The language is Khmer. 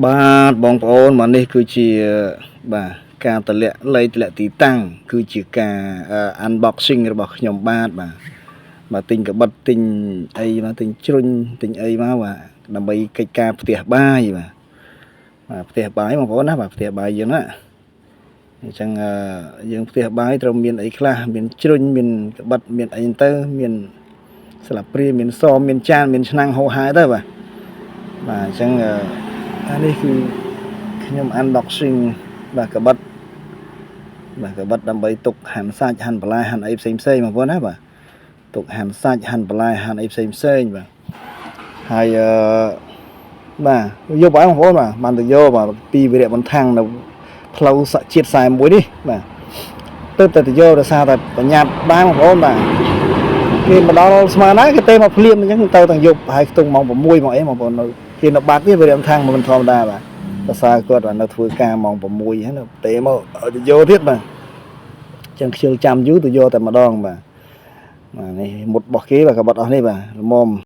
បាទបងប្អូនមកនេះគឺជាបាទការតម្លាក់លៃតម្លាក់ទីតាំងគឺជាការ unboxing របស់ខ្ញុំបាទទិញកបិតទិញអីមកទិញជ្រុញទិញអីមកបាទដើម្បីកិច្ចការផ្ទះបាយបាទផ្ទះបាយបងប្អូនណាបាទផ្ទះបាយយើងណាអញ្ចឹងយើងផ្ទះបាយត្រូវមានអីខ្លះមានជ្រុញមានកបិតមានអីទៅមានស្លាបព្រាមានសមមានចានមានឆ្នាំងហូរហែទៅបាទអញ្ចឹងអានេះគឺខ្ញុំ unboxing បាទកបិតដើម្បីទុកហាន់សាច់ហាន់បន្លែហាន់អីផ្សេងបងប្អូនណាបាទទុកហាន់សាច់ហាន់បន្លែហាន់អីផ្សេងបាទហើយបាទយកបងប្អូនបាទបានទៅយកបាទពីវិរៈបន្ថងនៅផ្លូវជាតិ41នេះបាទទៅយកដោយសារតែបញ្ញាប់បានបងប្អូនបាទគេមកដល់ស្មានណាគេទៅមកភ្លាមអញ្ចឹងទៅទាំងយប់ហើយខ្ទង់ម៉ោង6ម៉ោងអីបងប្អូនគេនៅបាត់នេះវិរៈបន្ថងមិនធម្មតាបាទភាសាគាត់នៅធ្វើការម៉ោង6ហ្នឹងទៅមកទៅយកទៀតបាទចឹងខ្ជិលចាំយូរទៅយកតែម្ដងបាទនេះមុតរបស់គេបាទកបិតអស់នេះបាទល្មម